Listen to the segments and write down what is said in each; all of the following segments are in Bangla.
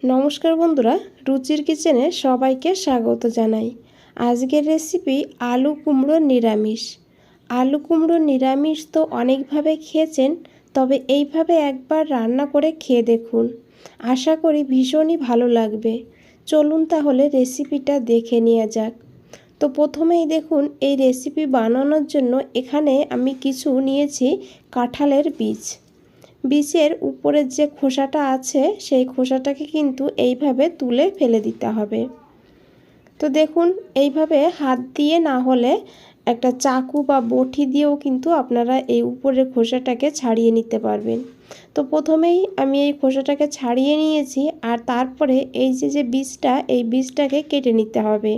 নমস্কার বন্ধুরা, রুচির কিচেনে সবাইকে স্বাগত জানাই। আজকের রেসিপি আলু কুমড়ো নিরামিষ। আলু কুমড়ো নিরামিষ তো অনেকভাবে খেয়েছেন, তবে এইভাবে একবার রান্না করে খেয়ে দেখুন। আশা করি ভীষণই ভালো লাগবে। চলুন তাহলে রেসিপিটা দেখে নেওয়া যাক। তো প্রথমেই দেখুন, এই রেসিপি বানানোর জন্য এখানে আমি কিছু নিয়েছি কাঁঠালের বীজ। বীজের উপরের যে খোসাটা আছে সেই খোসাটাকে কিন্তু এইভাবে তুলে ফেলে দিতে হবে। তো দেখুন, এইভাবে হাত দিয়ে না হলে একটা চাকু বা বটি দিয়েও কিন্তু আপনারা এই উপরের খোসাটাকে ছাড়িয়ে নিতে পারবেন। তো প্রথমেই আমি এই খোসাটাকে ছাড়িয়ে নিয়েছি, আর তারপরে এই যে বীজটা, এই বীজটাকে কেটে নিতে হবে।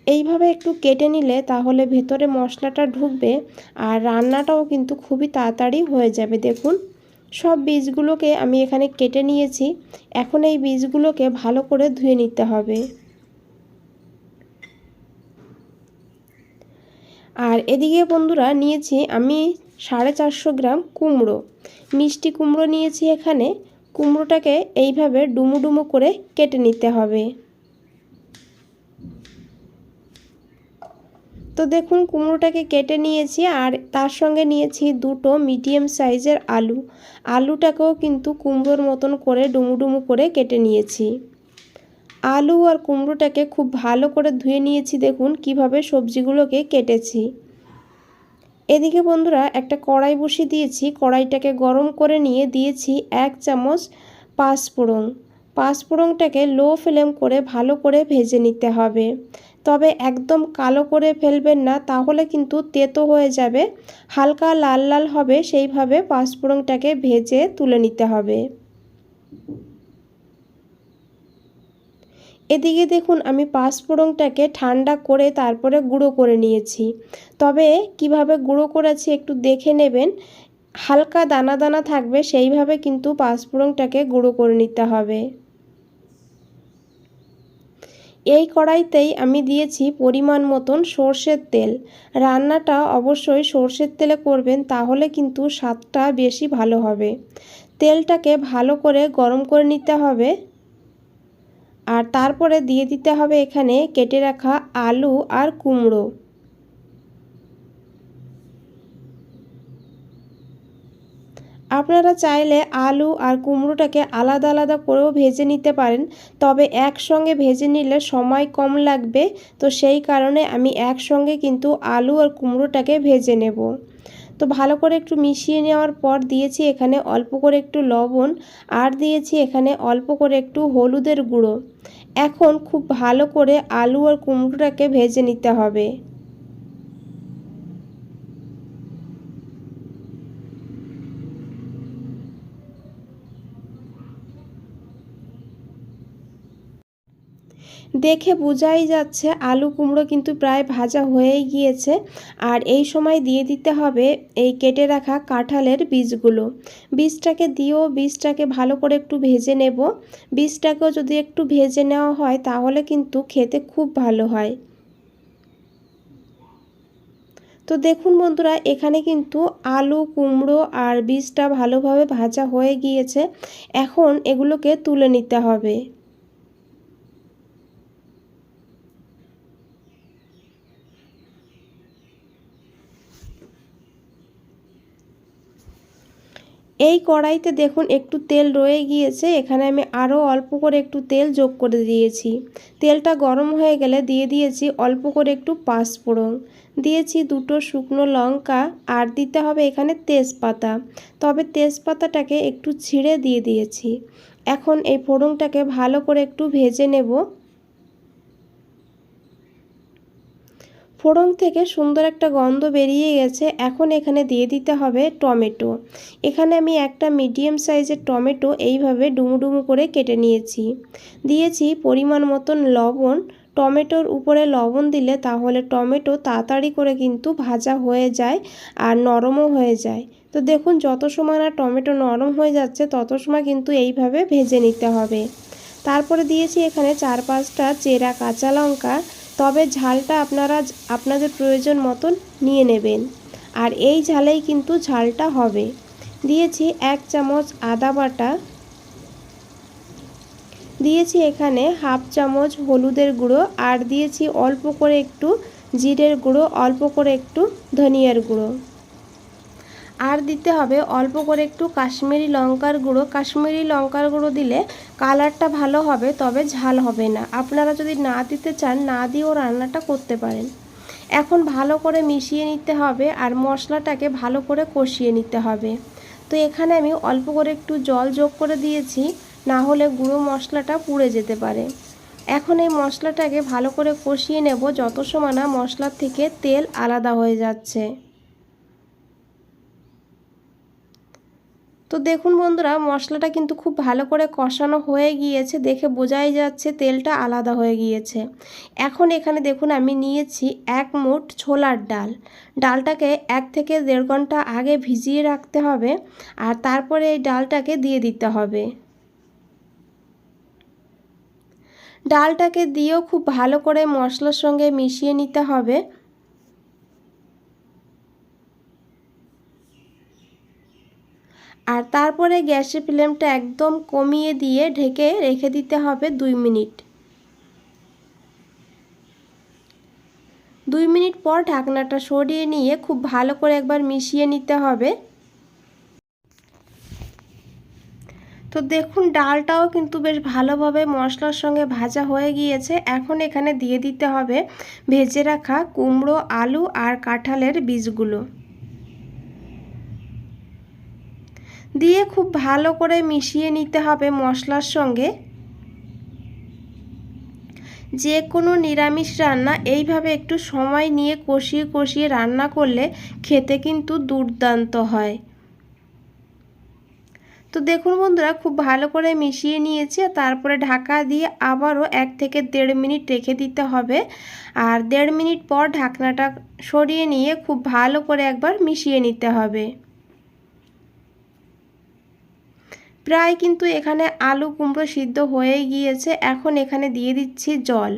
এইভাবে একটু কেটে নিলে তাহলে ভেতরে মশলাটা ঢুকবে, আর রান্নাটাও কিন্তু খুবই তাড়াতাড়ি হয়ে যাবে। দেখুন, সব বীজগুলোকে আমি এখানে কেটে নিয়েছি। এখন এই বীজগুলোকে ভালো করে ধুয়ে নিতে হবে। আর এদিকে বন্ধুরা নিয়েছি আমি 450 গ্রাম কুমড়ো, মিষ্টি কুমড়ো নিয়েছি এখানে। কুমড়োটাকে এইভাবে ডুমো ডুমো করে কেটে নিতে হবে। তো দেখুন, কুমড়োটাকে কেটে নিয়েছি, আর তার সঙ্গে নিয়েছি দুটো মিডিয়াম সাইজের আলু। আলুটাকেও কিন্তু কুমড়োর মতন করে ডুমু ডুমু করে কেটে নিয়েছি। আলু আর কুমড়োটাকে খুব ভালো করে ধুয়ে নিয়েছি। দেখুন কিভাবে সবজিগুলোকে কেটেছি। এদিকে বন্ধুরা একটা কড়াই বসিয়ে দিয়েছি। কড়াইটাকে গরম করে নিয়ে দিয়েছি 1 চামচ পাঁচফোড়ন। পাঁচফোড়নটাকে লো ফ্লেম করে ভালো করে ভেজে নিতে হবে। তবে একদম কালো করে ফেলবেন না, তাহলে কিন্তু তেতো হয়ে যাবে। হালকা লাল লাল হবে সেইভাবে পাঁচফোড়নটাকে ভেজে তুলে নিতে হবে। এদিকে দেখুন, আমি পাঁচফোড়নটাকে ঠান্ডা করে তারপরে গুঁড়ো করে নিয়েছি। তবে কিভাবে গুঁড়ো করেছি একটু দেখে নেবেন। হালকা দানা দানা থাকবে সেইভাবে কিন্তু পাঁচফোড়নটাকে গুঁড়ো করে নিতে হবে। এই কড়াইতেই আমি দিয়েছি পরিমাণ মতন সর্ষের তেল। রান্নাটা অবশ্যই সর্ষের তেলে করবেন, তাহলে কিন্তু স্বাদটা বেশি ভালো হবে। তেলটাকে ভালো করে গরম করে নিতে হবে, আর তারপরে দিয়ে দিতে হবে এখানে কেটে রাখা আলু আর কুমড়ো। আপনারা চাইলে আলু আর কুমড়োটাকে আলাদা আলাদা করেও ভেজে নিতে পারেন, তবে একসঙ্গে ভেজে নিলে সময় কম লাগবে। তো সেই কারণে আমি একসঙ্গে কিন্তু আলু আর কুমড়োটাকে ভেজে নেব। তো ভালো করে একটু মিশিয়ে নেওয়ার পর দিয়েছি এখানে অল্প করে একটু লবণ, আর দিয়েছি এখানে অল্প করে একটু হলুদের গুঁড়ো। এখন খুব ভালো করে আলু আর কুমড়োটাকে ভেজে নিতে হবে। দেখে বোঝাই যাচ্ছে আলু কুমড়ো কিন্তু প্রায় ভাজা হয়েই গিয়েছে। আর এই সময় দিয়ে দিতে হবে এই কেটে রাখা কাঁঠালের বীজগুলো। বীজটাকে দিয়েও বীজটাকে ভালো করে একটু ভেজে নেব। বীজটাকেও যদি একটু ভেজে নেওয়া হয় তাহলে কিন্তু খেতে খুব ভালো হয়। তো দেখুন বন্ধুরা, এখানে কিন্তু আলু কুমড়ো আর বীজটা ভালোভাবে ভাজা হয়ে গিয়েছে। এখন এগুলোকে তুলে নিতে হবে। এই কড়াইতে দেখুন একটু তেল রয়ে গিয়েছে, এখানে আমি আরও অল্প করে একটু তেল যোগ করে দিয়েছি। তেলটা গরম হয়ে গেলে দিয়ে দিয়েছি অল্প করে একটু পাঁচফোড়ন, দিয়েছি দুটো শুকনো লঙ্কা, আর দিতে হবে এখানে তেজপাতা। তবে তেজপাতাটাকে একটু ছিঁড়ে দিয়ে দিয়েছি। এখন এই ফোড়নটাকে ভালো করে একটু ভেজে নেব। ফোড়ন থেকে সুন্দর একটা গন্ধ বেরিয়ে গেছে। এখন এখানে দিয়ে দিতে হবে টমেটো। এখানে আমি একটা মিডিয়াম সাইজের টমেটো এইভাবে ডুমু ডুমু করে কেটে নিয়েছি। দিয়েছি পরিমাণ মতন লবণ। টমেটোর উপরে লবণ দিলে তাহলে টমেটো তাড়াতাড়ি করে কিন্তু ভাজা হয়ে যায় আর নরমও হয়ে যায়। তো দেখুন, যত সময় না টমেটো নরম হয়ে যাচ্ছে তত সময় কিন্তু এইভাবে ভেজে নিতে হবে। তারপরে দিয়েছি এখানে 4-5টা চেরা কাঁচা লঙ্কা। তবে ঝালটা আপনারা আপনাদের প্রয়োজন মতন নিয়ে নেবেন, আর এই ঝালেই কিন্তু ঝালটা হবে। দিয়েছি 1 চামচ আদা বাটা, দিয়েছি এখানে হাফ চামচ হলুদের গুঁড়ো, আর দিয়েছি অল্প করে একটু জিরের গুঁড়ো, অল্প করে একটু ধনিয়ার গুঁড়ো, আর দিতে হবে অল্প করে একটু কাশ্মীরি লঙ্কার গুঁড়ো। কাশ্মীরি লঙ্কার গুঁড়ো দিলে কালারটা ভালো হবে, তবে ঝাল হবে না। আপনারা যদি না দিতে চান না দিয়েও রান্নাটা করতে পারেন। এখন ভালো করে মিশিয়ে নিতে হবে আর মশলাটাকে ভালো করে কষিয়ে নিতে হবে। তো এখানে আমি অল্প করে একটু জল যোগ করে দিয়েছি, না হলে গুঁড়ো মশলাটা পুড়ে যেতে পারে। এখন এই মশলাটাকে ভালো করে কষিয়ে নেব যত সময় না মশলার থেকে তেল আলাদা হয়ে যাচ্ছে। তো দেখুন বন্ধুরা, মশলাটা কিন্তু খুব ভালো করে কষানো হয়ে গিয়েছে, দেখে বোঝাই যাচ্ছে তেলটা আলাদা হয়ে গিয়েছে। এখন এখানে দেখুন আমি নিয়েছি 1 মুঠ ছোলার ডাল। ডালটাকে 1 থেকে 1.5 ঘন্টা আগে ভিজিয়ে রাখতে হবে, আর তারপরে এই ডালটাকে দিয়ে দিতে হবে। ডালটাকে দিয়েও খুব ভালো করে মশলার সঙ্গে মিশিয়ে নিতে হবে। আর তারপরে গ্যাসের ফ্লেমটা একদম কমিয়ে দিয়ে ঢেকে রেখে দিতে হবে 2 মিনিট। 2 মিনিট পর ঢাকনাটা সরিয়ে নিয়ে খুব ভালো করে একবার মিশিয়ে নিতে হবে। তো দেখুন ডালটাও কিন্তু বেশ ভালোভাবে মশলার সঙ্গে ভাজা হয়ে গিয়েছে। এখন এখানে দিয়ে দিতে হবে ভেজে রাখা কুমড়ো, আলু আর কাঁঠালের বীজগুলো দিয়ে খুব ভালো করে মিশিয়ে নিতে হবে মশলার সঙ্গে। যে কোনো নিরামিষ রান্না এইভাবে একটু সময় নিয়ে কষিয়ে কষিয়ে রান্না করলে খেতে কিন্তু দুর্দান্ত হয়। তো দেখুন বন্ধুরা, খুব ভালো করে মিশিয়ে নিয়েছি, তারপরে ঢাকা দিয়ে আবারও 1 থেকে 1.5 মিনিট রেখে দিতে হবে। আর 1.5 মিনিট পর ঢাকনাটা সরিয়ে নিয়ে খুব ভালো করে একবার মিশিয়ে নিতে হবে। প্রায় কিন্তু এখানে আলু কুমড়ো সিদ্ধ হয়ে গিয়েছে। এখন এখানে দিয়ে দিচ্ছি জল,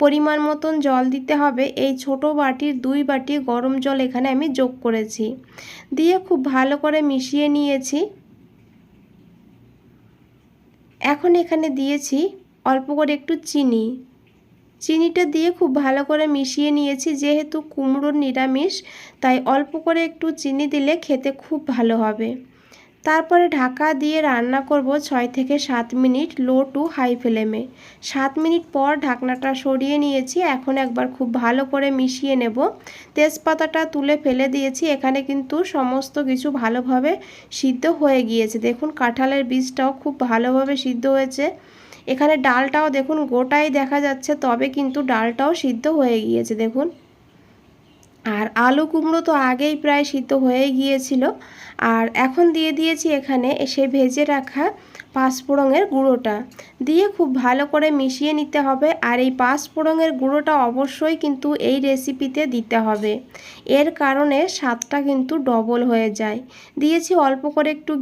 পরিমাণ মতন জল দিতে হবে। এই ছোট বাটির 2 বাটি গরম জল এখানে আমি যোগ করেছি, দিয়ে খুব ভালো করে মিশিয়ে নিয়েছি। এখন এখানে দিয়েছি অল্প করে একটু চিনি, চিনিটা দিয়ে খুব ভালো করে মিশিয়ে নিয়েছি। যেহেতু কুমড়োর নিরামিষ, তাই অল্প করে একটু চিনি দিলে খেতে খুব ভালো হবে। তারপরে ঢাকা দিয়ে রান্না করব 6 থেকে 7 মিনিট লো টু হাই ফ্লেমে। 7 মিনিট পর ঢাকনাটা সরিয়ে নিয়েছি। এখন একবার খুব ভালো করে মিশিয়ে নেব। তেজপাতাটা তুলে ফেলে দিয়েছি। এখানে কিন্তু সমস্ত কিছু ভালোভাবে সিদ্ধ হয়ে গিয়েছে। দেখুন কাঁঠালের বীজটাও খুব ভালোভাবে সিদ্ধ হয়েছে। এখানে ডালটাও দেখুন গোটাই দেখা যাচ্ছে, তবে কিন্তু ডালটাও সিদ্ধ হয়ে গিয়েছে দেখুন। আর আলু কুমড়ো তো আগেই প্রায় সিদ্ধ হয়ে গিয়েছিল। আর এখন দিয়ে দিয়েছি এখানে সেই ভেজে রাখা 5 ফোড়নের গুঁড়োটা, দিয়ে খুব ভালো করে মিশিয়ে নিতে হবে। আর এই 5 ফোড়নের গুঁড়োটা অবশ্যই কিন্তু এই রেসিপিতে দিতে হবে, এর কারণে স্বাদটা কিন্তু ডবল হয়ে যায়। দিয়েছি অল্প করে একটু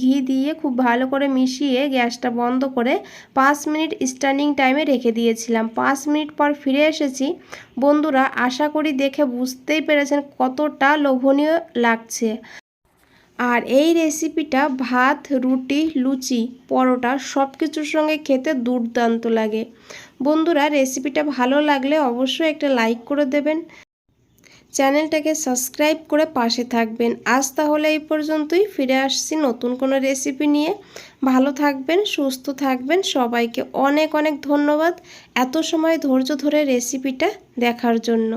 ঘি দিয়ে খুব ভালো করে মিশিয়ে গ্যাসটা বন্ধ করে 5 মিনিট স্ট্যান্ডিং টাইমে রেখে দিয়েছিলাম। 5 মিনিট পর ফিরে এসেছি। বন্ধুরা, আশা করি দেখে বুঝতেই পেরেছেন কতটা লোভনীয় লাগছে। আর এই রেসিপিটা ভাত, রুটি, লুচি, পরোটা সব কিছুর সঙ্গে খেতে দুর্দান্ত লাগে। বন্ধুরা, রেসিপিটা ভালো লাগলে অবশ্যই একটা লাইক করে দেবেন, চ্যানেলটাকে সাবস্ক্রাইব করে পাশে থাকবেন। আজ তাহলে এই পর্যন্তই, ফিরে আসছি নতুন কোনো রেসিপি নিয়ে। ভালো থাকবেন, সুস্থ থাকবেন। সবাইকে অনেক অনেক ধন্যবাদ এত সময় ধৈর্য ধরে রেসিপিটা দেখার জন্য।